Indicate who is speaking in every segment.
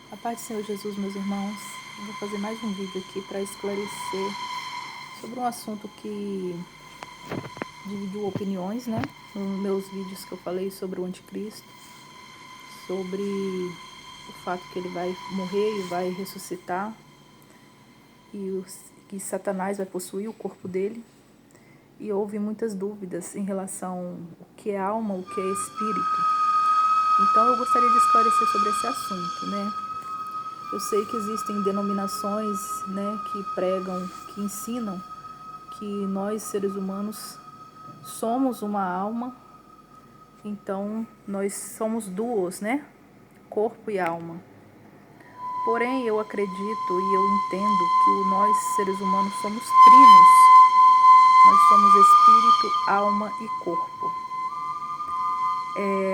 Speaker 1: A paz do Senhor Jesus, meus irmãos. Eu vou fazer mais um vídeo aqui para esclarecer sobre um assunto que dividiu opiniões, né? Nos meus vídeos que eu falei sobre o anticristo, sobre o fato que ele vai morrer e vai ressuscitar e que Satanás vai possuir o corpo dele. E houve muitas dúvidas em relação ao que é alma, o que é espírito. Então eu gostaria de esclarecer sobre esse assunto, né? Eu sei que existem denominações, né, que pregam, que ensinam que nós, seres humanos, somos uma alma, então nós somos duos, né? Corpo e alma. Porém, eu acredito e eu entendo que nós, seres humanos, somos trinos. Nós somos espírito, alma e corpo.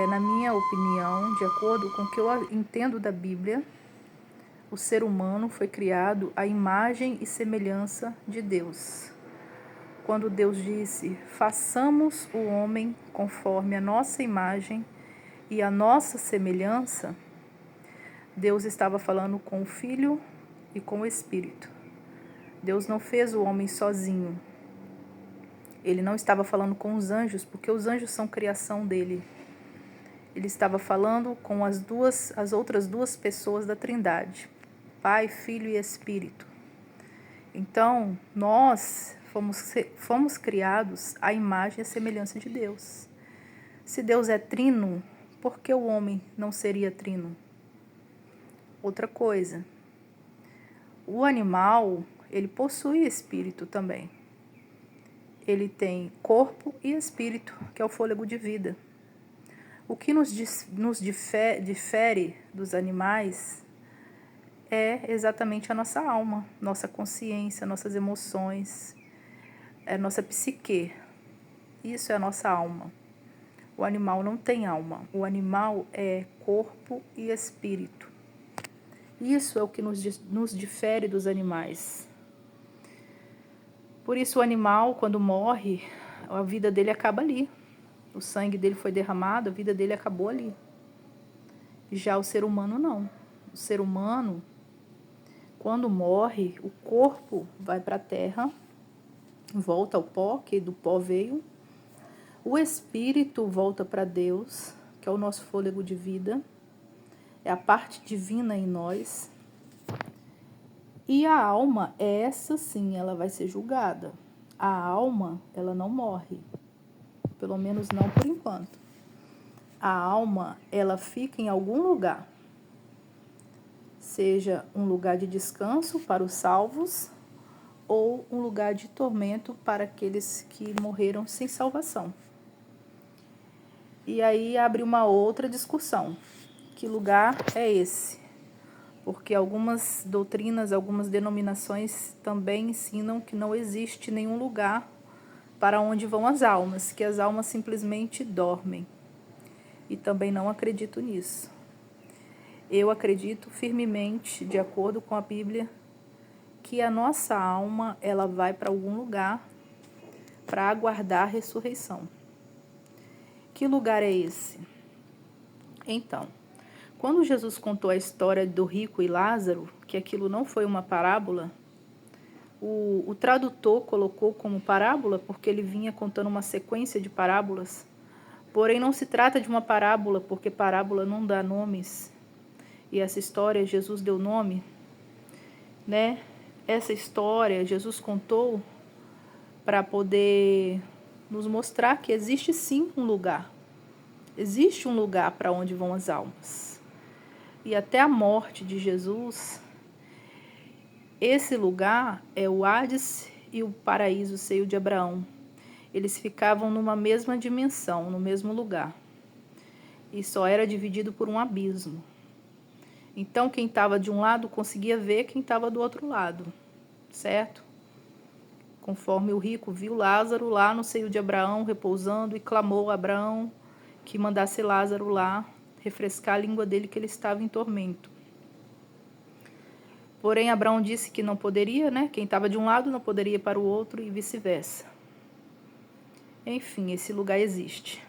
Speaker 1: Na minha opinião, de acordo com o que eu entendo da Bíblia, o ser humano foi criado à imagem e semelhança de Deus. Quando Deus disse, façamos o homem conforme a nossa imagem e a nossa semelhança, Deus estava falando com o Filho e com o Espírito. Deus não fez o homem sozinho. Ele não estava falando com os anjos, porque os anjos são criação dele. Ele estava falando com as outras duas pessoas da Trindade, Pai, Filho e Espírito. Então, nós fomos criados à imagem e à semelhança de Deus. Se Deus é trino, por que o homem não seria trino? Outra coisa, o animal, ele possui espírito também. Ele tem corpo e espírito, que é o fôlego de vida. O que nos difere dos animais é exatamente a nossa alma, nossa consciência, nossas emoções, nossa psique. Isso é a nossa alma. O animal não tem alma. O animal é corpo e espírito. Isso é o que nos difere dos animais. Por isso o animal, quando morre, a vida dele acaba ali. O sangue dele foi derramado, a vida dele acabou ali. Já o ser humano não. O ser humano, quando morre, o corpo vai para a terra, volta ao pó, que do pó veio. O espírito volta para Deus, que é o nosso fôlego de vida. É a parte divina em nós. E a alma, essa sim, ela vai ser julgada. A alma, ela não morre. Pelo menos não por enquanto. A alma, ela fica em algum lugar. Seja um lugar de descanso para os salvos ou um lugar de tormento para aqueles que morreram sem salvação. E aí abre uma outra discussão. Que lugar é esse? Porque algumas doutrinas, algumas denominações também ensinam que não existe nenhum lugar para onde vão as almas, que as almas simplesmente dormem. E também não acredito nisso. Eu acredito firmemente, de acordo com a Bíblia, que a nossa alma ela vai para algum lugar para aguardar a ressurreição. Que lugar é esse? Então, quando Jesus contou a história do rico e Lázaro, que aquilo não foi uma parábola, o tradutor colocou como parábola porque ele vinha contando uma sequência de parábolas. Porém, não se trata de uma parábola, porque parábola não dá nomes. E essa história, Jesus deu nome, né? Essa história, Jesus contou para poder nos mostrar que existe sim um lugar. Existe um lugar para onde vão as almas. E até a morte de Jesus, esse lugar é o Hades e o paraíso, o seio de Abraão. Eles ficavam numa mesma dimensão, no mesmo lugar. E só era dividido por um abismo. Então, quem estava de um lado conseguia ver quem estava do outro lado, certo? Conforme o rico viu Lázaro lá no seio de Abraão repousando e clamou a Abraão que mandasse Lázaro lá refrescar a língua dele, que ele estava em tormento. Porém, Abraão disse que não poderia, né? Quem estava de um lado não poderia ir para o outro e vice-versa. Enfim, esse lugar existe.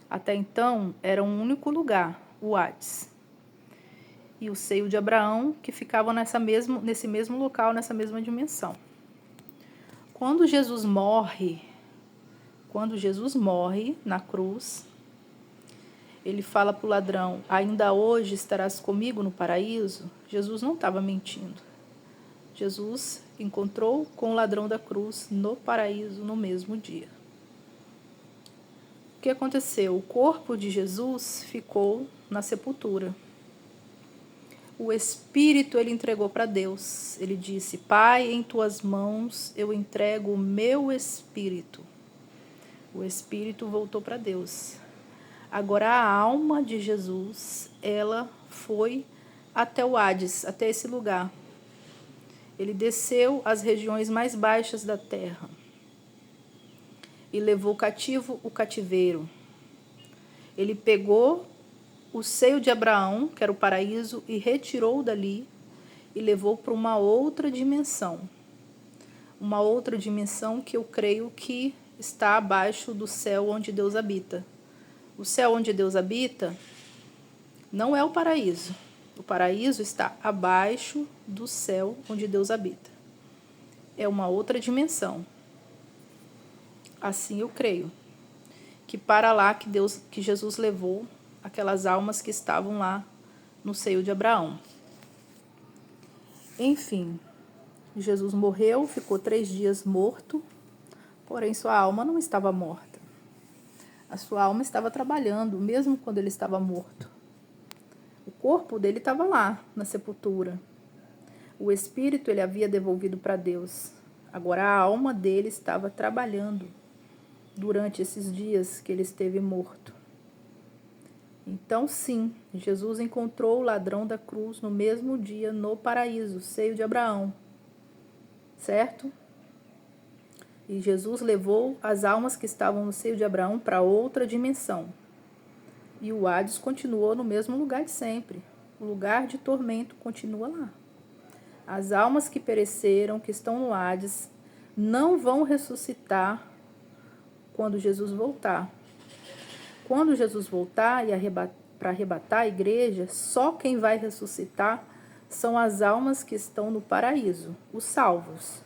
Speaker 1: Até então, era um único lugar, o Hades. e o seio de Abraão, que ficavam nesse mesmo local, nessa mesma dimensão. Quando Jesus morre na cruz, ele fala para o ladrão: ainda hoje estarás comigo no paraíso. Jesus não estava mentindo. Jesus encontrou com o ladrão da cruz no paraíso no mesmo dia. O que aconteceu? O corpo de Jesus ficou na sepultura. O espírito ele entregou para Deus. Ele disse: Pai, em tuas mãos eu entrego o meu espírito. O espírito voltou para Deus. Agora a alma de Jesus, ela foi até o Hades, até esse lugar. Ele desceu às regiões mais baixas da terra e levou cativo o cativeiro. Ele pegou o seio de Abraão, que era o paraíso, e retirou dali e levou para uma outra dimensão. Uma outra dimensão que eu creio que está abaixo do céu onde Deus habita. O céu onde Deus habita não é o paraíso. O paraíso está abaixo do céu onde Deus habita. É uma outra dimensão. Assim eu creio que para lá que Jesus levou aquelas almas que estavam lá no seio de Abraão. Enfim, Jesus morreu, ficou 3 dias morto, porém sua alma não estava morta. A sua alma estava trabalhando, mesmo quando ele estava morto. O corpo dele estava lá, na sepultura. O espírito ele havia devolvido para Deus. Agora a alma dele estava trabalhando durante esses dias que ele esteve morto. Então, sim, Jesus encontrou o ladrão da cruz no mesmo dia no paraíso, seio de Abraão. Certo? E Jesus levou as almas que estavam no seio de Abraão para outra dimensão. E o Hades continuou no mesmo lugar de sempre. O lugar de tormento continua lá. As almas que pereceram, que estão no Hades, não vão ressuscitar quando Jesus voltar. Quando Jesus voltar para arrebatar a igreja, só quem vai ressuscitar são as almas que estão no paraíso, os salvos.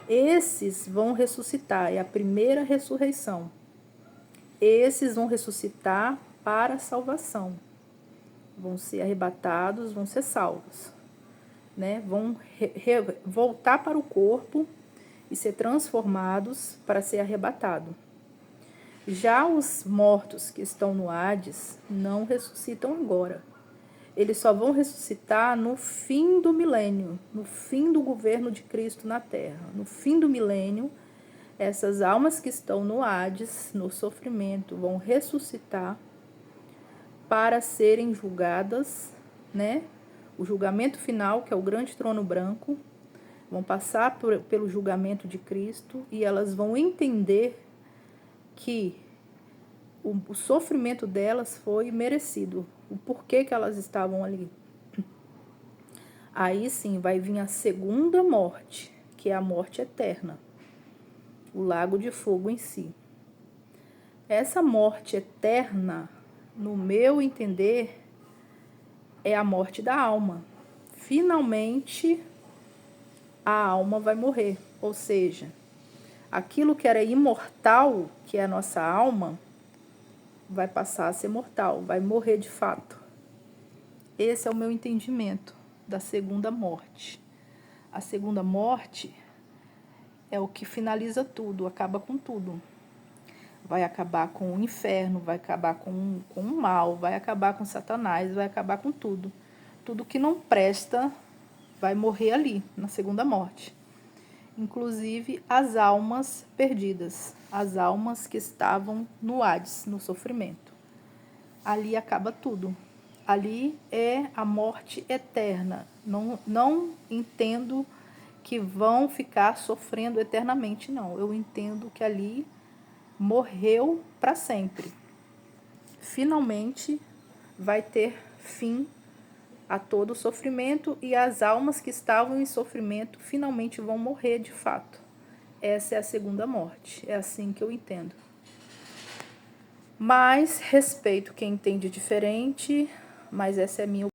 Speaker 1: Esses vão ressuscitar, é a primeira ressurreição. Esses vão ressuscitar para a salvação. Vão ser arrebatados, vão ser salvos. Né? Vão voltar para o corpo e ser transformados para ser arrebatado. Já os mortos que estão no Hades não ressuscitam agora. Eles só vão ressuscitar no fim do milênio, no fim do governo de Cristo na Terra. No fim do milênio, essas almas que estão no Hades, no sofrimento, vão ressuscitar para serem julgadas, né? O julgamento final, que é o grande trono branco, vão passar pelo julgamento de Cristo e elas vão entender que o sofrimento delas foi merecido, o porquê que elas estavam ali. Aí sim vai vir a segunda morte, que é a morte eterna, o lago de fogo em si. Essa morte eterna, no meu entender, é a morte da alma. Finalmente, a alma vai morrer, ou seja, aquilo que era imortal, que é a nossa alma, vai passar a ser mortal, vai morrer de fato. Esse é o meu entendimento da segunda morte. A segunda morte é o que finaliza tudo, acaba com tudo. Vai acabar com o inferno, vai acabar com o mal, vai acabar com Satanás, vai acabar com tudo. Tudo que não presta vai morrer ali, na segunda morte. Inclusive as almas perdidas, as almas que estavam no Hades, no sofrimento. Ali acaba tudo. Ali é a morte eterna. Não entendo que vão ficar sofrendo eternamente, não. Eu entendo que ali morreu para sempre. Finalmente vai ter fim a todo o sofrimento e as almas que estavam em sofrimento finalmente vão morrer de fato. Essa é a segunda morte. É assim que eu entendo. Mas respeito quem entende diferente, mas essa é a minha opinião.